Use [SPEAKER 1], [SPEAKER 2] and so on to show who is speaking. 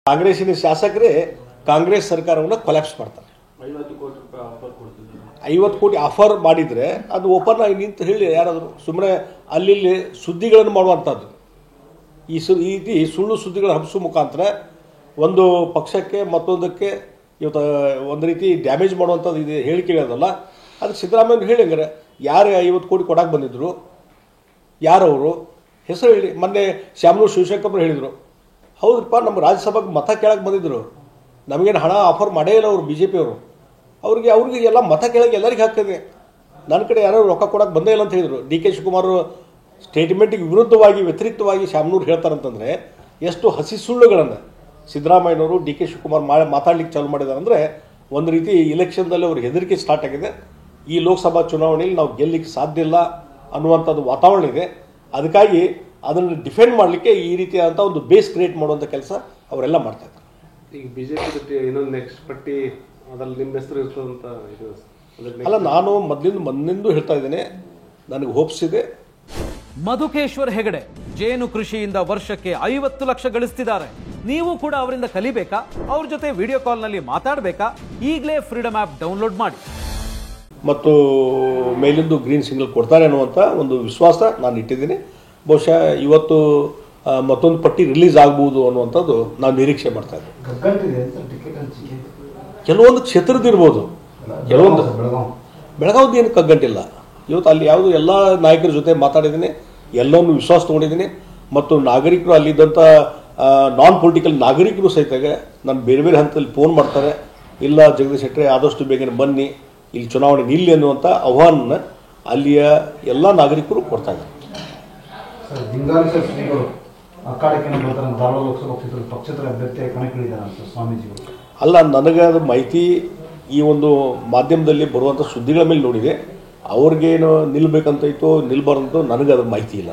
[SPEAKER 1] ಕಾಂಗ್ರೆಸ್ಸಿನ ಶಾಸಕರೇ ಕಾಂಗ್ರೆಸ್ ಸರ್ಕಾರವನ್ನು ಕೊಲ್ಯಾಪ್ಸ್ ಮಾಡ್ತಾರೆ.
[SPEAKER 2] 50 ಕೋಟಿ ರೂಪಾಯಿ ಆಫರ್ ಕೊಡ್ತಿದ್ದಾರೆ.
[SPEAKER 1] 50 ಕೋಟಿ ಆಫರ್ ಮಾಡಿದರೆ ಅದು ಓಪನ್ ಆಗಿ ನಿಂತು ಹೇಳಿ ಯಾರಾದರೂ ಸುಮ್ಮನೆ ಅಲ್ಲಿ ಸುದ್ದಿಗಳನ್ನು ಮಾಡುವಂಥದ್ದು. ಈ ರೀತಿ ಸುಳ್ಳು ಸುದ್ದಿಗಳ ಹಬ್ಬಿಸೋ ಮುಖಾಂತರ ಒಂದು ಪಕ್ಷಕ್ಕೆ ಮತ್ತೊಂದಕ್ಕೆ ಇವತ್ತು ಒಂದು ರೀತಿ ಡ್ಯಾಮೇಜ್ ಮಾಡುವಂಥದ್ದು ಇದು ಹೇಳಿಕೆಗಳದಲ್ಲ. ಅದಕ್ಕೆ ಸಿದ್ದರಾಮಯ್ಯ ಹೇಳಿ ಹಂಗಾರೆ ಯಾರು 50 ಕೋಟಿ ಕೊಡಕ್ಕೆ ಬಂದಿದ್ದರು, ಯಾರವರು ಹೆಸರು ಹೇಳಿ. ಮೊನ್ನೆ ಶ್ಯಾಮನೂರು ಶಿವಶಂಕರ್ ಹೇಳಿದರು, ಹೌದಪ್ಪ ನಮ್ಮ ರಾಜ್ಯಸಭೆಗೆ ಮತ ಕೇಳಕ್ಕೆ ಬಂದಿದ್ದರು, ನಮಗೇನು ಹಣ ಆಫರ್ ಮಾಡೇ ಇಲ್ಲ ಅವರು ಬಿ ಜೆ ಪಿಯವರು, ಅವ್ರಿಗೆ ಎಲ್ಲ ಮತ ಕೇಳಕ್ಕೆ ಎಲ್ಲರಿಗೆ ಹಾಕ್ತದೆ, ನನ್ನ ಕಡೆ ಯಾರು ರೊಕ್ಕ ಕೊಡೋಕೆ ಬಂದೇ ಇಲ್ಲ ಅಂತ ಹೇಳಿದರು. ಡಿ ಕೆ ಶಿವಕುಮಾರ್ ಸ್ಟೇಟ್ಮೆಂಟಿಗೆ ವಿರುದ್ಧವಾಗಿ ವ್ಯತಿರಿಕ್ತವಾಗಿ ಶ್ಯಾಮನೂರು ಹೇಳ್ತಾರಂತಂದರೆ ಎಷ್ಟು ಹಸಿ ಸುಳ್ಳುಗಳನ್ನು ಸಿದ್ದರಾಮಯ್ಯನವರು ಡಿ ಕೆ ಶಿವಕುಮಾರ್ ಮಾತಾಡ್ಲಿಕ್ಕೆ ಚಾಲು ಮಾಡಿದ್ದಾರೆ ಅಂದರೆ ಒಂದು ರೀತಿ ಇಲೆಕ್ಷನ್ದಲ್ಲಿ ಅವ್ರಿಗೆ ಹೆದರಿಕೆ ಸ್ಟಾರ್ಟ್ ಆಗಿದೆ. ಈ ಲೋಕಸಭಾ ಚುನಾವಣೆಯಲ್ಲಿ ನಾವು ಗೆಲ್ಲಲಿಕ್ಕೆ ಸಾಧ್ಯ ಇಲ್ಲ ಅನ್ನುವಂಥದ್ದು ವಾತಾವರಣ ಇದೆ. ಅದಕ್ಕಾಗಿ ಅದನ್ನು ಡಿಫೆಂಡ್ ಮಾಡಲಿಕ್ಕೆ ಈ ರೀತಿಯಾದಂಥ ಒಂದು ಬೇಸ್ ಕ್ರಿಯೇಟ್ ಮಾಡುವಂಥ ಕೆಲಸ ಅವರೆಲ್ಲ ಮಾಡ್ತಾ ಇದ್ದಾರೆ.
[SPEAKER 2] ಈಗ ಬಿಜೆಪಿ ಜೊತೆ ಇನ್ನೊಂದು ನೆಕ್ಸ್ಟ್ ಪಟ್ಟಿ ಅದರಲ್ಲಿ ನಿಮ್ಮ ಹೆಸರು ಇರ್ತದಂತ ಇದು
[SPEAKER 1] ಅಲ್ಲ, ನಾನು ಮೊದಲಿಂದ ಹೇಳ್ತಾ ಇದ್ದೇನೆ, ನನಗೆ ಹೋಪ್ಸ್ ಇದೆ.
[SPEAKER 3] ಮಧುಕೇಶ್ವರ್ ಹೆಗಡೆ ಜೇನು ಕೃಷಿಯಿಂದ ವರ್ಷಕ್ಕೆ 50 ಲಕ್ಷ ಗಳಿಸ್ತಿದ್ದಾರೆ. ನೀವು ಕೂಡ ಅವರಿಂದ ಕಲಿಬೇಕಾ? ಅವ್ರ ಜೊತೆ ವಿಡಿಯೋ ಕಾಲ್ನಲ್ಲಿ ಮಾತಾಡಬೇಕಾ? ಈಗಲೇ ಫ್ರೀಡಮ್ ಆ್ಯಪ್ ಡೌನ್ಲೋಡ್ ಮಾಡಿ.
[SPEAKER 1] ಮತ್ತು ಮೇಲಿಂದು ಗ್ರೀನ್ ಸಿಗ್ನಲ್ ಕೊಡ್ತಾರೆ ಅನ್ನುವಂಥ ಒಂದು ವಿಶ್ವಾಸ ನಾನು ಇಟ್ಟಿದ್ದೀನಿ. ಬಹುಶಃ ಇವತ್ತು ಮತ್ತೊಂದು ಪಟ್ಟಿ ರಿಲೀಸ್ ಆಗ್ಬೋದು ಅನ್ನುವಂಥದ್ದು ನಾವು ನಿರೀಕ್ಷೆ ಮಾಡ್ತಾ ಇದ್ದೀವಿ. ಕೆಲವೊಂದು ಕ್ಷೇತ್ರದಿರ್ಬೋದು, ಕೆಲವೊಂದು ಬೆಳಗಾವಿದು ಏನು ಕಗ್ಗಂಟಿಲ್ಲ. ಇವತ್ತು ಅಲ್ಲಿ ಯಾವುದು ಎಲ್ಲ ನಾಯಕರ ಜೊತೆ ಮಾತಾಡಿದ್ದೀನಿ, ಎಲ್ಲವನ್ನು ವಿಶ್ವಾಸ ತೊಗೊಂಡಿದ್ದೀನಿ. ಮತ್ತು ನಾಗರಿಕರು ಅಲ್ಲಿದ್ದಂಥ ನಾನ್ ಪೊಲಿಟಿಕಲ್ ನಾಗರಿಕರು ಸಹಿತ ನಾನು ಬೇರೆ ಬೇರೆ ಹಂತದಲ್ಲಿ ಫೋನ್ ಮಾಡ್ತಾರೆ, ಇಲ್ಲ ಜಗದೀಶ್ ಶೆಟ್ಟರೆ ಆದಷ್ಟು ಬೇಗನೆ ಬನ್ನಿ, ಇಲ್ಲಿ ಚುನಾವಣೆ ನಿಲ್ಲಿ ಅನ್ನುವಂಥ ಆಹ್ವಾನ ಅಲ್ಲಿಯ ಎಲ್ಲ ನಾಗರಿಕರು ಕೊಡ್ತಾ ಇದ್ದಾರೆ. ಅಲ್ಲ, ನನಗೆ ಅದು ಮಾಹಿತಿ ಈ ಒಂದು ಮಾಧ್ಯಮದಲ್ಲಿ ಬರುವಂಥ ಸುದ್ದಿಗಳ ಮೇಲೆ ನೋಡಿದೆ. ಅವ್ರಿಗೇನು ನಿಲ್ಬೇಕಂತೈತೋ ನಿಲ್ಬಾರ್ದಂತೋ ನನಗೆ ಅದ್ರ ಮಾಹಿತಿ ಇಲ್ಲ.